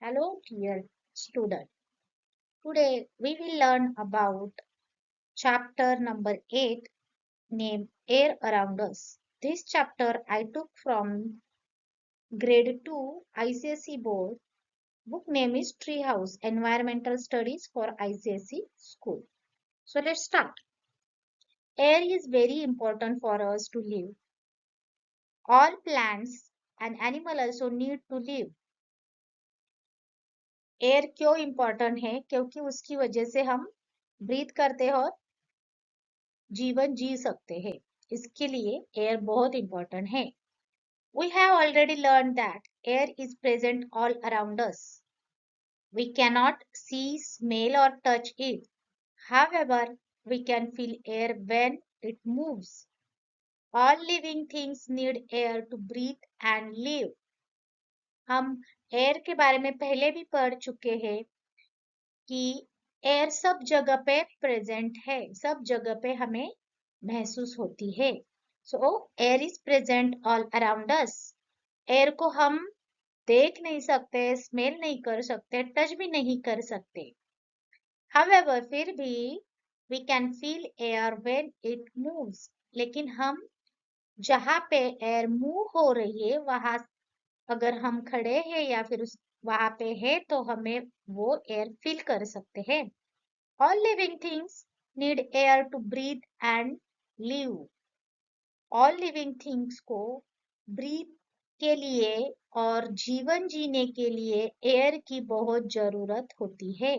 Hello, dear student. Today we will learn about chapter number 8 named Air Around Us. This chapter I took from grade 2 ICSE board. Book name is Treehouse Environmental Studies for ICSE School. So let's start. Air is very important for us to live. All plants and animals also need to live. Air क्यों important है? क्योंकि उसकी वजह से हम breathe करते हैं और जीवन जी सकते हैं। इसके लिए एयर बहुत इंपॉर्टेंट है। We have already learned that air is present all around us. We cannot see, smell or touch it. However, we can feel air when it moves. All living things need air to breathe and live. हम air के बारे में पहले भी पढ़ चुके हैं कि एयर सब जगह पे प्रेजेंट है, सब जगह पे हमें महसूस होती है। सो air is present all around us. Air को हम देख नहीं सकते, स्मेल नहीं कर सकते, टच भी नहीं कर सकते। However, फिर भी we can feel air when it moves. लेकिन हम जहाँ पे एयर मूव हो रही है वहां अगर हम खड़े हैं या फिर उस वहां पे है तो हमें वो एयर फील कर सकते हैं। All living things need air to breathe and live. All living things को breathe के लिए और जीवन जीने के लिए एयर की बहुत जरूरत होती है।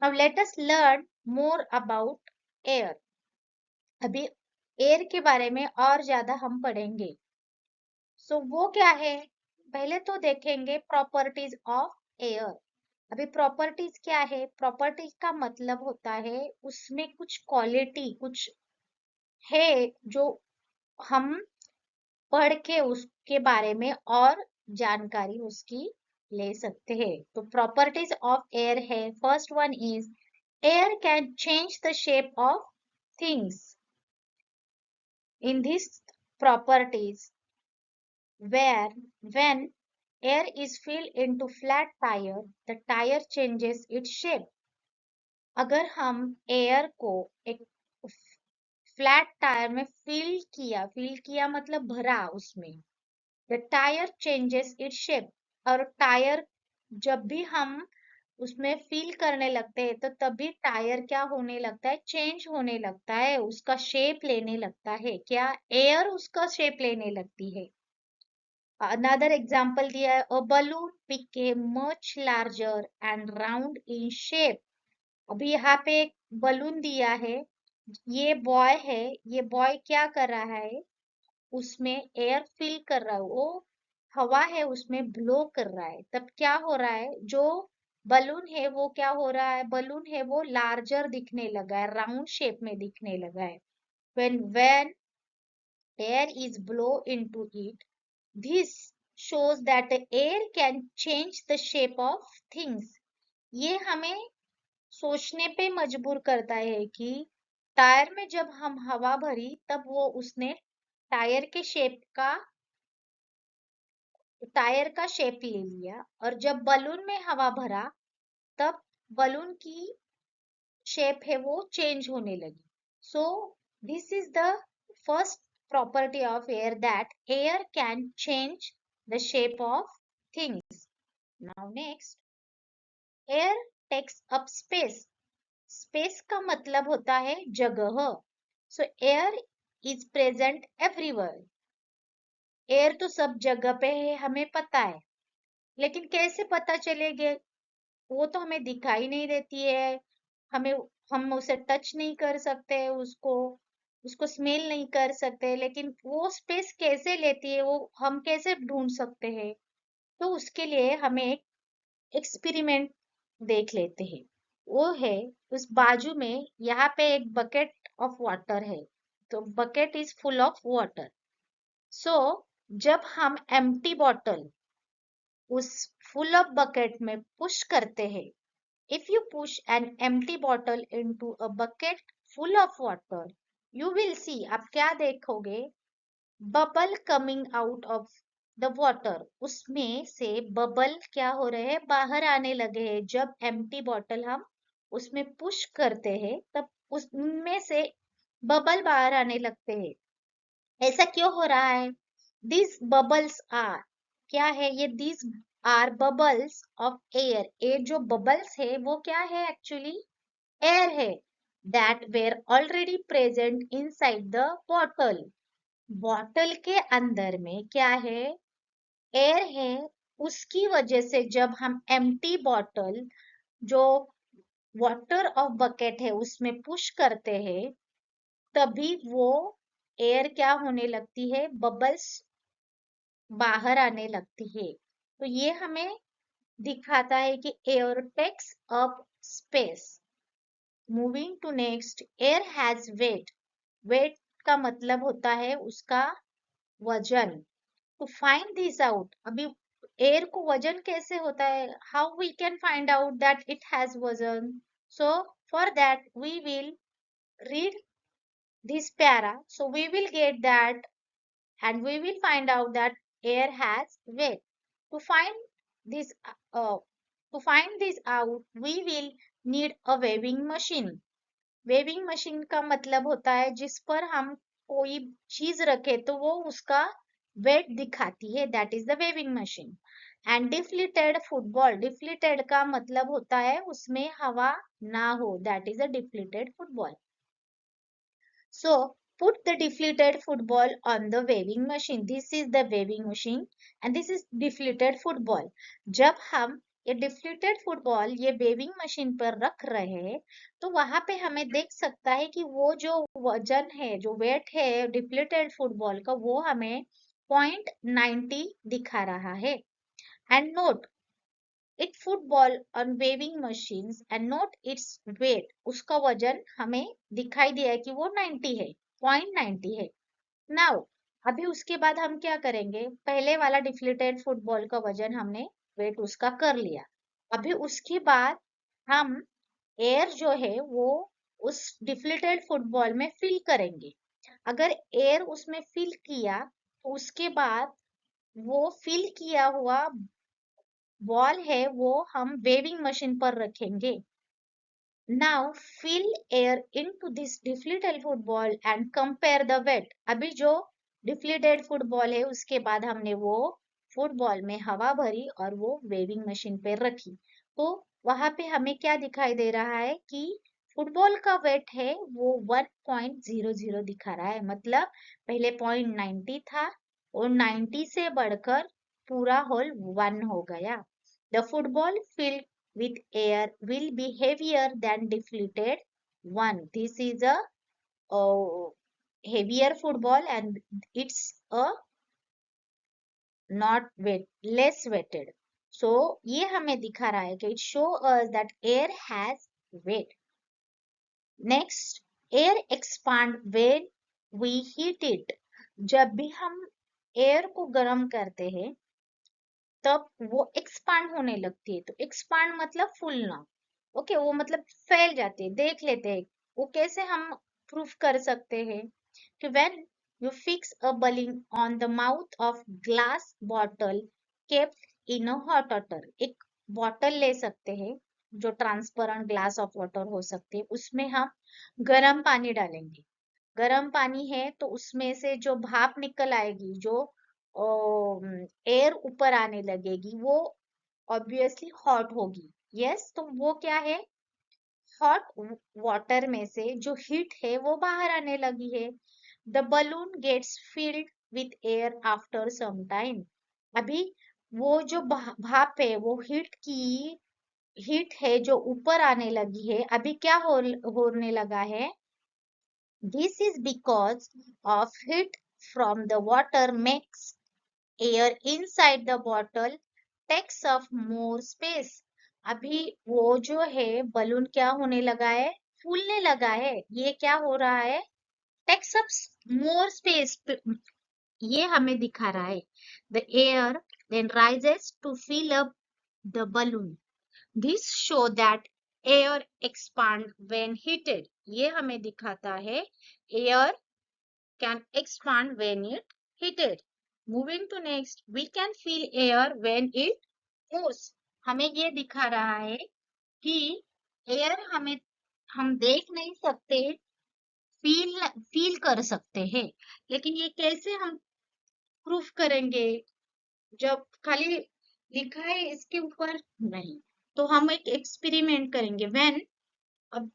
Now let us learn more about air. अभी एयर के बारे में और ज्यादा हम पढ़ेंगे। वो क्या है? पहले तो देखेंगे प्रॉपर्टीज ऑफ एयर। अभी प्रॉपर्टीज क्या है? प्रॉपर्टीज का मतलब होता है उसमें कुछ क्वालिटी कुछ है जो हम पढ़ के उसके बारे में और जानकारी उसकी ले सकते हैं। तो प्रॉपर्टीज ऑफ एयर है, first one is air can change the shape of things. In this properties when air is filled into flat tire, the tire changes its shape. अगर हम एयर को एक फ्लैट टायर में fill किया मतलब भरा उसमें, the tyre changes its shape. और टायर जब भी हम उसमें फिल करने लगते हैं तो तभी टायर क्या होने लगता है? चेंज होने लगता है, उसका शेप लेने लगता है। क्या? एयर उसका शेप लेने लगती है। Another example दिया है, a balloon became much larger and round in shape. अभी यहाँ पे एक बलून दिया है, ये बॉय है, ये बॉय क्या कर रहा है? उसमें एयर फिल कर रहा है, वो हवा है उसमें ब्लो कर रहा है। तब क्या हो रहा है? जो बलून है वो क्या हो रहा है? बलून है वो लार्जर दिखने लगा है, राउंड शेप में दिखने लगा है। when air is blow into it, this shows that the air can change the shape of things. ये हमें सोचने पे मजबूर करता है कि टायर में जब हम हवा भरी तब वो उसने टायर के शेप का टायर का शेप ले लिया, और जब बलून में हवा भरा तब बलून की शेप है वो चेंज होने लगी। So this is the first property of air, that air can change the shape of things. Now next, air takes up space. Space का मतलब होता है जगह। So air is present everywhere. Air तो सब जगह पे है, हमें पता है। लेकिन कैसे पता चलेगा? वो तो हमें दिखाई नहीं देती है, हमें हम उसे टच नहीं कर सकते, उसको उसको स्मेल नहीं कर सकते। लेकिन वो स्पेस कैसे लेती है, वो हम कैसे ढूंढ सकते हैं? तो उसके लिए हमें एक एक्सपेरिमेंट देख लेते हैं। वो है, उस बाजू में यहाँ पे एक बकेट ऑफ वाटर है, तो bucket is full of water. So जब हम एम्प्टी बॉटल उस फुल ऑफ बकेट में पुश करते हैं, if you push an empty bottle into a bucket full of water, you will see, आप क्या देखोगे? Bubble coming out of the water, उसमें से बबल क्या हो रहे हैं, बाहर आने लगे हैं। जब एम्प्टी बॉटल हम उसमें पुश करते हैं तब उसमें से बबल बाहर आने लगते हैं। ऐसा क्यों हो रहा है? दिस बबल्स आर, क्या है ये? This are bubbles of air. Air जो बबल्स है वो क्या है एक्चुअली? एयर है। That were already present inside the bottle. Bottle के अंदर में क्या है? एयर है। उसकी वजह से जब हम एम्प्टी बॉटल जो वाटर ऑफ बकेट है उसमें पुश करते हैं तभी वो एयर क्या होने लगती है? बबल्स बाहर आने लगती है। तो ये हमें दिखाता है कि air takes up space. Moving to next, air has weight. Weight का मतलब होता है उसका वजन। टू फाइंड दिस आउट, अभी एयर को वजन कैसे होता है? How we can find out that it has वजन? So for that we will read this para, so we will get that and we will find out that air has weight. To find this uh, to find this out, we will need a weighing machine. Weighing machine का मतलब होता है जिस पर हम कोई चीज रखे तो वो उसका वेट दिखाती है, that is the weighing machine. And deflated football, deflated का मतलब होता है उसमें हवा ना हो, that is a deflated football. So put the deflated football on the waving machine. This is the waving machine and this is deflated football. जब हम ये deflated football ये waving machine पर रख रहे हैं तो वहां पे हमें देख सकता है कि वो जो वजन है, जो वेट है deflated football का, वो हमें 0.90 दिखा रहा है। And note it football on waving machines and not its weight, उसका वजन हमें दिखाई दिया है कि वो 90 है, 0.90 है। नाउ अभी उसके बाद हम क्या करेंगे? पहले वाला डिफ्लेटेड फुटबॉल का वजन हमने वेट उसका कर लिया। अभी उसके बाद हम एयर जो है वो उस डिफ्लेटेड फुटबॉल में फिल करेंगे। अगर एयर उसमें फिल किया तो उसके बाद वो फिल किया हुआ बॉल है वो हम वेविंग मशीन पर रखेंगे। Now fill air into this deflated football and compare the weight. अभी जो डिफ्लेटेड फुटबॉल है उसके बाद हमने वो फुटबॉल में हवा भरी और वो वेविंग मशीन पे रखी तो वहां पे हमें क्या दिखाई दे रहा है कि फुटबॉल का वेट है वो 1.00 दिखा रहा है। मतलब पहले 0.90 था और 90 से बढ़कर पूरा होल 1 हो गया। The football filled with air will be heavier than deflated one. This is a uh, heavier football and it's a not weight, less weighted. So ये हमें दिखा रहा है कि it show us that air has weight. Next, air expand when we heat it. जब भी हम air को गर्म करते हैं तब वो एक्सपांड होने लगती है। तो एक्सपांड मतलब फूलना। ओके, वो मतलब फैल जाती है। देख लेते हैं वो कैसे हम प्रूफ कर सकते हैं कि when you fix a balloon on the mouth of glass bottle kept in a hot water. एक बॉटल ले सकते हैं जो ट्रांसपेरेंट ग्लास ऑफ वाटर हो सकती है, उसमें हम गर्म पानी डालेंगे। गर्म पानी है तो उसमें से जो भाप निकल आएगी, जो एयर ऊपर आने लगेगी, वो ऑब्वियसली हॉट होगी। यस, तो वो क्या है? हॉट वाटर में से जो हीट है वो बाहर आने लगी है। The balloon gets filled with air after some time. अभी वो जो भाप है वो हीट है जो ऊपर आने लगी है। अभी क्या होने लगा है? This is because of heat from the water makes air inside the bottle takes up more space. अभी वो जो है बलून क्या होने लगा है? फूलने लगा है। ये क्या हो रहा है? takes up more space. ये हमें दिखा रहा है। The air then rises to fill up the balloon. This show that air expand when heated. ये हमें दिखाता है air can expand when it heated. Moving to next, we can feel air when it moves. हमें ये दिखा रहा है कि एयर हम देख नहीं सकते, फील फील कर सकते हैं। लेकिन ये कैसे हम प्रूफ करेंगे जब खाली लिखा है इसके ऊपर नहीं? तो हम एक एक्सपेरिमेंट करेंगे। व्हेन, अब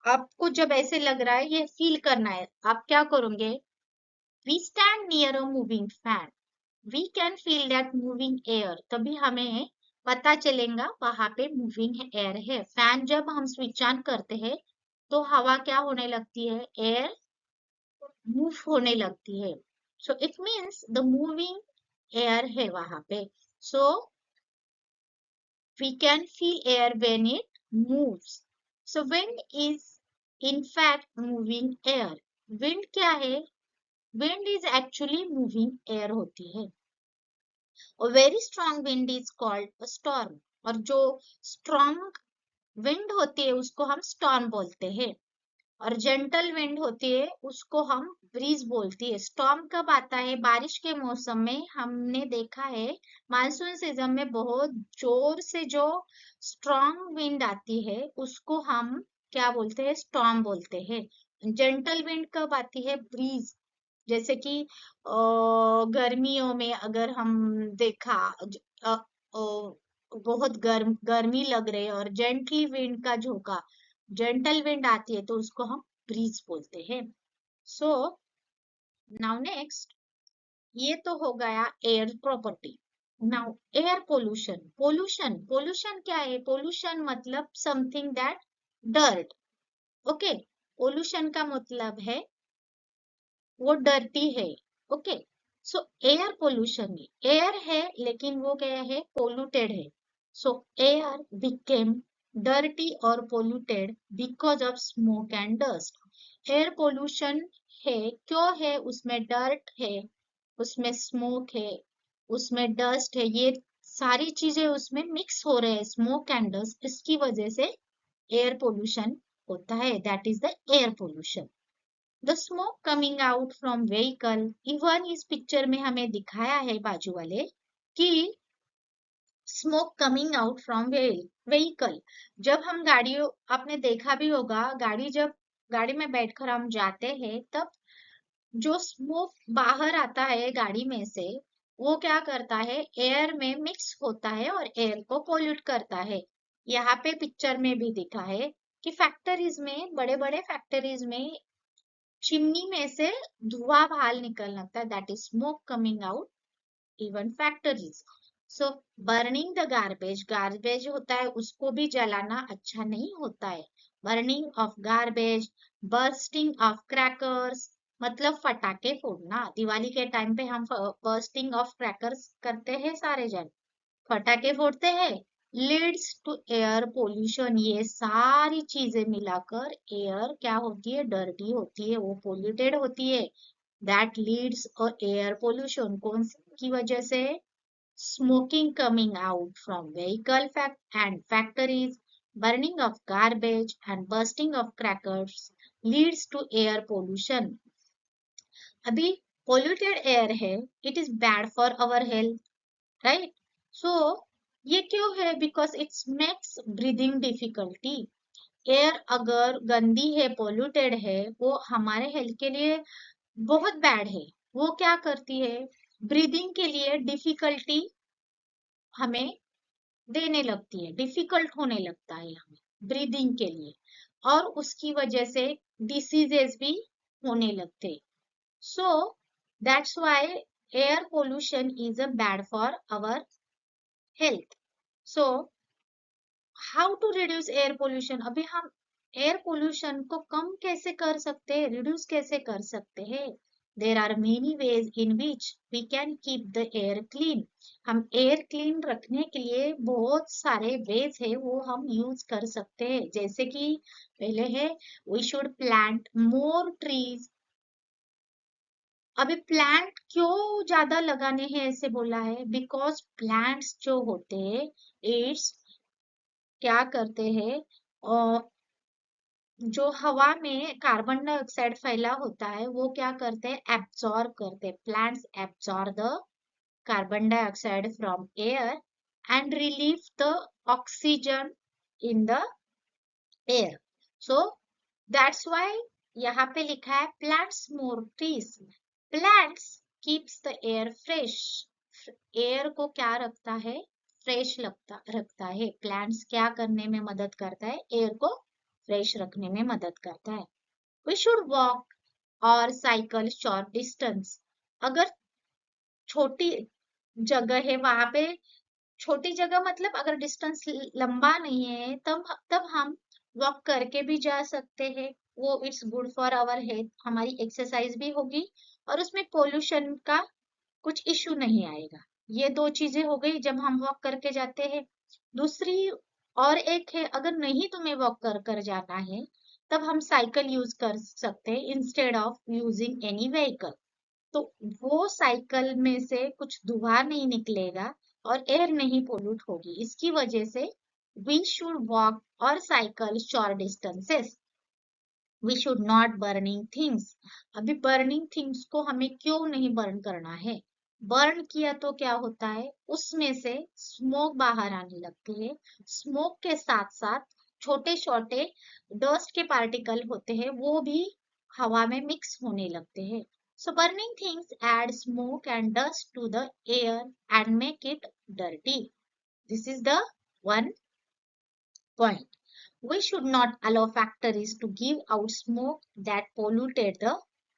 आपको जब ऐसे लग रहा है ये फील करना है, आप क्या करोगे? We stand near a moving fan, we can feel that moving air. तभी हमें पता चलेगा वहां पे मूविंग एयर है। फैन जब हम स्विच ऑन करते हैं तो हवा क्या होने लगती है? एयर मूव होने लगती है। So it means the moving air है वहां पे। सो we can feel air when it moves. So wind is in fact moving air. Wind क्या है? Wind is actually moving air होती है। A very strong wind is called a storm. और जो strong wind होती है उसको हम storm बोलते हैं। और जेंटल विंड होती है उसको हम ब्रीज बोलती है। स्टॉर्म कब आता है? बारिश के मौसम में। हमने देखा है मानसून सीजन में बहुत जोर से जो स्ट्रॉन्ग विंड आती है उसको हम क्या बोलते हैं? स्टॉर्म बोलते हैं। जेंटल विंड कब आती है? ब्रीज। जैसे कि गर्मियों में अगर हम देखा बहुत गर्मी लग रही है और जेंटली विंड का झोंका, जेंटल विंड आती है तो उसको हम ब्रीज बोलते हैं। सो नाउ नेक्स्ट, ये तो हो गया air property. Now air pollution. Pollution क्या है? पोल्यूशन मतलब something that dirt. Okay, pollution का मतलब है वो डर्टी है। ओके, सो एयर पोल्यूशन, एयर है लेकिन वो क्या है? पोल्यूटेड है। सो एयर बिकेम डर्टी और polluted because of smoke and dust. Air pollution है, क्यों है? उसमें डर्ट है, उसमें स्मोक है, उसमें डस्ट है, ये सारी चीजें उसमें मिक्स हो रहे हैं, स्मोक एंड डस्ट, इसकी वजह से एयर पोल्यूशन होता है। That is the air pollution. The smoke coming out from vehicle, even इस पिक्चर में हमें दिखाया है बाजू वाले कि smoke coming out from vehicle. जब हम गाड़ियों, आपने देखा भी होगा जब गाड़ी में बैठकर हम जाते हैं तब जो स्मोक बाहर आता है गाड़ी में से वो क्या करता है? एयर में मिक्स होता है और एयर को पोल्यूट करता है। यहाँ पे पिक्चर में भी दिखा है कि फैक्ट्रीज में, बड़े बड़े फैक्ट्रीज में चिमनी में से धुआं बाहर निकलने लगता है। That is smoke coming out even factories. So burning the garbage, garbage होता है उसको भी जलाना अच्छा नहीं होता है। Burning of garbage, bursting of crackers मतलब फटाके फोड़ना। दिवाली के टाइम पे हम बर्स्टिंग ऑफ क्रैकर्स करते हैं, सारे जन फटाके फोड़ते हैं। लीड्स टू एयर पोल्यूशन, ये सारी चीजें मिलाकर एयर क्या होती है? डर्टी होती है, वो पोल्यूटेड होती है। That leads a air pollution. कौन सी की वजह से? smoking coming out from vehicle and factories, burning of garbage and bursting of crackers leads to air pollution. अभी polluted air है, it is bad for our health, right? So ये क्यों है? Because it makes breathing difficulty. Air अगर गंदी है, polluted है, वो हमारे हेल्थ के लिए बहुत बैड है। वो क्या करती है? ब्रीदिंग के लिए डिफिकल्टी हमें देने लगती है, डिफिकल्ट होने लगता है हमें ब्रीदिंग के लिए, और उसकी वजह से डिसीजेस भी होने लगते। So that's why air pollution is a bad for our health. So how to reduce air pollution? अभी हम एयर पोल्यूशन को कम कैसे कर सकते हैं, रिड्यूस कैसे कर सकते हैं? There are many ways in which we can keep the air clean. हम एयर क्लीन रखने के लिए बहुत सारे वेज है, वो हम यूज कर सकते हैं। जैसे कि पहले है, we should plant more trees. अभी प्लांट क्यों ज्यादा लगाने हैं ऐसे बोला है? बिकॉज प्लांट्स जो होते हैं, इट्स क्या करते हैं? जो हवा में कार्बन डाइऑक्साइड फैला होता है वो क्या करते हैं, एब्जॉर्ब करते हैं। Plants absorb the carbon dioxide from air and relieve the oxygen in the air. So that's why यहाँ पे लिखा है plants more trees. Plants keeps the air fresh. Air को क्या रखता है, फ्रेश रखता है। प्लांट्स क्या करने में मदद करता है, एयर को फ्रेश रखने में मदद करता है। We should walk or cycle short distance. अगर छोटी जगह है वहां पे, छोटी जगह मतलब अगर डिस्टेंस लंबा नहीं है तब हम वॉक करके भी जा सकते हैं। वो it's good for our health, हमारी एक्सरसाइज भी होगी और उसमें पोल्यूशन का कुछ इश्यू नहीं आएगा। ये दो चीजें हो गई जब हम वॉक करके जाते हैं। दूसरी और एक है, अगर नहीं तुम्हें वॉक कर कर जाना है तब हम साइकिल यूज कर सकते हैं instead of using any vehicle. तो वो साइकिल में से कुछ धुआं नहीं निकलेगा और एयर नहीं पोल्यूट होगी। इसकी वजह से वी शुड वॉक और cycle short distances. We should not burning things. अभी बर्निंग थिंग्स को हमें क्यों नहीं बर्न करना है, बर्न किया तो क्या होता है, उसमें से स्मोक बाहर आने लगती है। स्मोक के साथ साथ छोटे छोटे डस्ट के पार्टिकल होते हैं वो भी हवा में मिक्स होने लगते हैं। So burning things add smoke and dust to the air and make it dirty. This is the one point. We should not allow factories to give out smoke that polluted the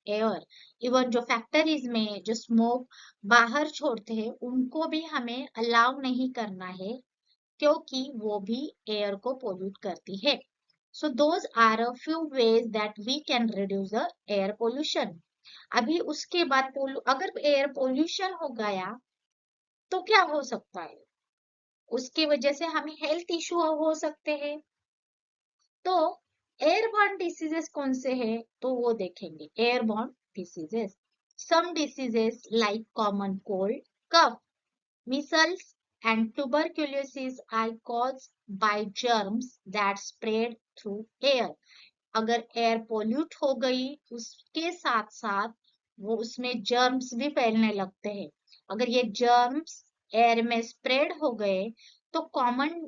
air. Even जो factories में जो smoke बाहर छोड़ते हैं उनको भी हमें allow नहीं करना है क्योंकि वो भी एयर को पोल्यूट करती है। So those are a few ways that we can reduce the air pollution. अभी उसके बाद अगर एयर पोल्यूशन हो गया तो क्या हो सकता है, उसकी वजह से हमें हेल्थ इश्यू हो सकते हैं। तो एयरबॉर्न डिसीजेस कौन से हैं तो वो देखेंगे। Airborne diseases, some diseases like common cold, cough, measles and tuberculosis are caused by germs that spread through air. अगर एयर पोल्यूट हो गई उसके साथ साथ वो उसमें जर्म्स भी फैलने लगते हैं। अगर ये जर्म्स एयर में स्प्रेड हो गए तो common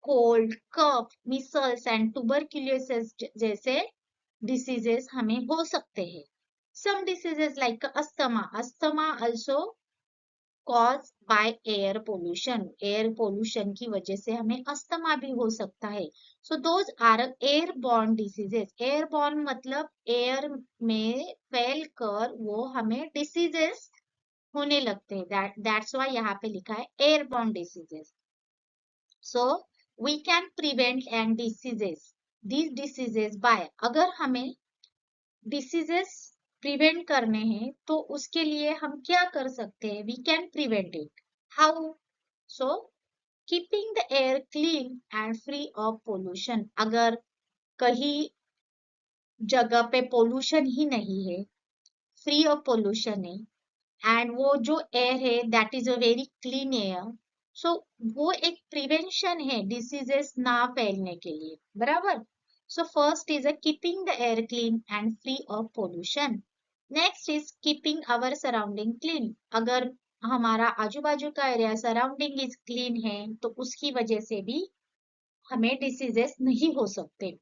cold, cough, measles and tuberculosis जैसे डिसीजेस हमें हो सकते हैं। Some diseases like asthma, asthma also cause by air pollution, air pollution की वजह से हमें अस्थमा भी हो सकता है। So those are airborne diseases. Airborne मतलब एयर में फैल कर वो हमें डिसीजेस होने लगते हैं। दैट्स व्हाई यहाँ पे लिखा है airborne diseases. So we can prevent and diseases these diseases by, अगर हमें डिसीजेस प्रिवेंट करने हैं तो उसके लिए हम क्या कर सकते हैं, we can prevent it. How? So keeping the air clean and free of pollution. अगर कहीं जगह पे पोल्यूशन ही नहीं है, फ्री ऑफ पोल्यूशन है एंड वो जो एयर है that is a very clean air, so वो एक प्रिवेंशन है डिसीजेस ना फैलने के लिए, बराबर। So first is a keeping the air clean and free of pollution. Next is keeping our surrounding clean. अगर हमारा आजू बाजू का एरिया सराउंडिंग इज क्लीन है तो उसकी वजह से भी हमें डिसीजेस नहीं हो सकते।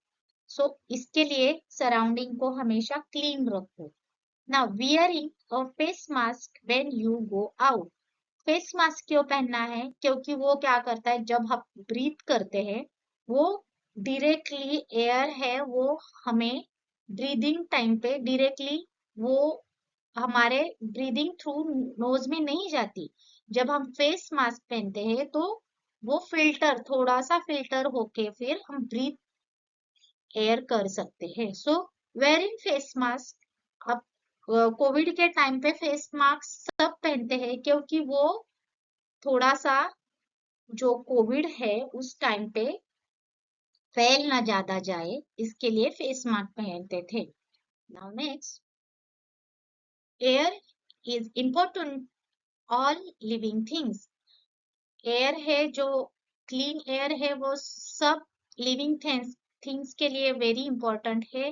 सो इसके लिए सराउंडिंग को हमेशा क्लीन रखो। Now wearing a face mask when you go out. Face mask क्यों पहनना है, क्योंकि वो क्या करता है जब हम ब्रीथ करते हैं वो डायरेक्टली एयर है वो हमें ब्रीदिंग टाइम पे डायरेक्टली वो हमारे ब्रीदिंग थ्रू नोज में नहीं जाती। जब हम फेस मास्क पहनते हैं तो वो फिल्टर, थोड़ा सा फिल्टर होके फिर हम ब्रीथ एयर कर सकते हैं। सो वेयरिंग फेस मास्क, अब कोविड के टाइम पे फेस मास्क सब पहनते हैं क्योंकि वो थोड़ा सा जो कोविड है उस टाइम पे फैल ना ज्यादा जाए इसके लिए फेस मास्क पहनते थे। Now next, air is important all living things. Air है जो क्लीन एयर है वो सब लिविंग थिंग्स थिंग्स के लिए वेरी इंपॉर्टेंट है।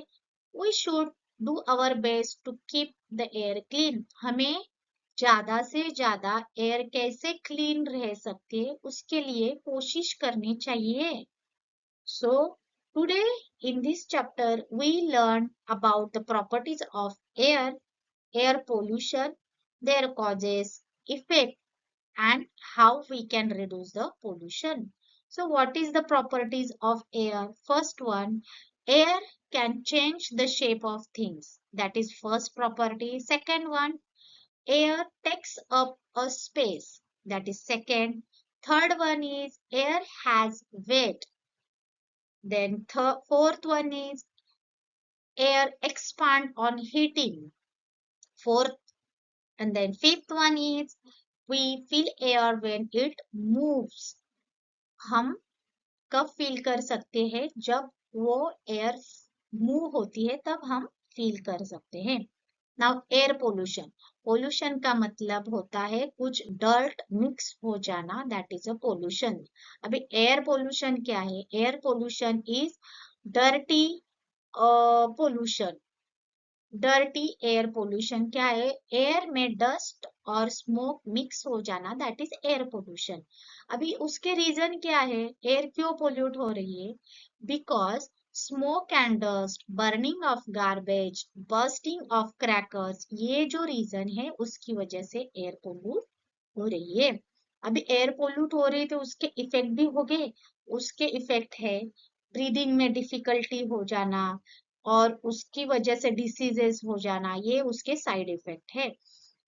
We should do our best to keep the air clean. हमें ज्यादा से ज्यादा एयर कैसे क्लीन रह सकते हैं उसके लिए कोशिश करनी चाहिए। So today in this chapter we learn about the properties of air, air pollution, their causes, effect, and how we can reduce the pollution. So what is the properties of air? First one, air can change the shape of things. That is first property. Second one, air takes up a space. That is second. Third one is air has weight. Then fourth one is air expand on heating. Fourth and then fifth one is we feel air when it moves. हम कब feel कर सकते हैं? जब वो air move होती है तब हम फील कर सकते हैं। नाउ एयर पोल्यूशन, पोल्यूशन का मतलब होता है कुछ डर्ट मिक्स हो जाना, दैट इज अ पोल्यूशन। अभी एयर पोल्यूशन क्या है? Air pollution is dirty pollution. Dirty air pollution क्या है? एयर में डस्ट और स्मोक मिक्स हो जाना, दैट इज एयर पोल्यूशन। अभी उसके रीजन क्या है? एयर क्यों पोल्यूट हो रही है? Because smoke and dust, burning of garbage, bursting of crackers, ये जो रीजन है उसकी वजह से एयर पोल्यूट हो रही है। अभी एयर पोल्यूट हो रही है तो उसके इफेक्ट भी हो गए। उसके इफेक्ट है ब्रीदिंग में डिफिकल्टी हो जाना और उसकी वजह से डिसीजेस हो जाना, ये उसके साइड इफेक्ट है।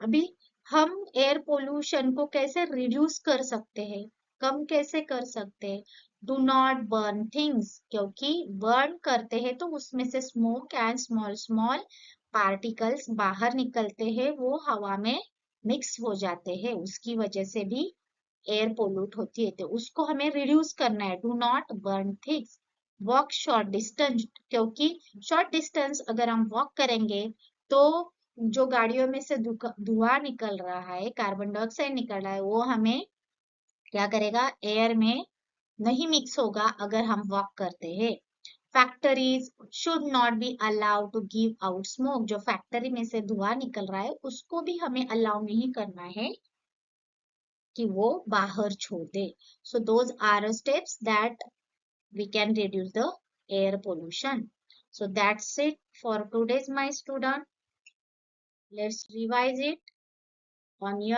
अभी हम एयर पोल्यूशन को कैसे रिड्यूस कर सकते हैं, कम कैसे कर सकते हैं? डू नॉट बर्न थिंग्स, क्योंकि बर्न करते हैं तो उसमें से smoke and small small particles बाहर निकलते हैं, वो हवा में मिक्स हो जाते हैं, उसकी वजह से भी एयर पोल्यूट होती है। तो उसको हमें रिड्यूस करना है। Do not burn things. Walk short distance, क्योंकि शॉर्ट डिस्टेंस अगर हम वॉक करेंगे तो जो गाड़ियों में से धुआं निकल रहा है, कार्बन डाइऑक्साइड निकल रहा है, वो हमें क्या करेगा? एयर में नहीं मिक्स होगा अगर हम वॉक करते हैं। Factories should not be allowed to give out smoke. जो फैक्ट्री में से धुआं निकल रहा है उसको भी हमें अलाउ नहीं करना है कि वो बाहर छोड़ दे। So those are steps that we can reduce the air pollution. So that's it for today's my student. Let's revise it on your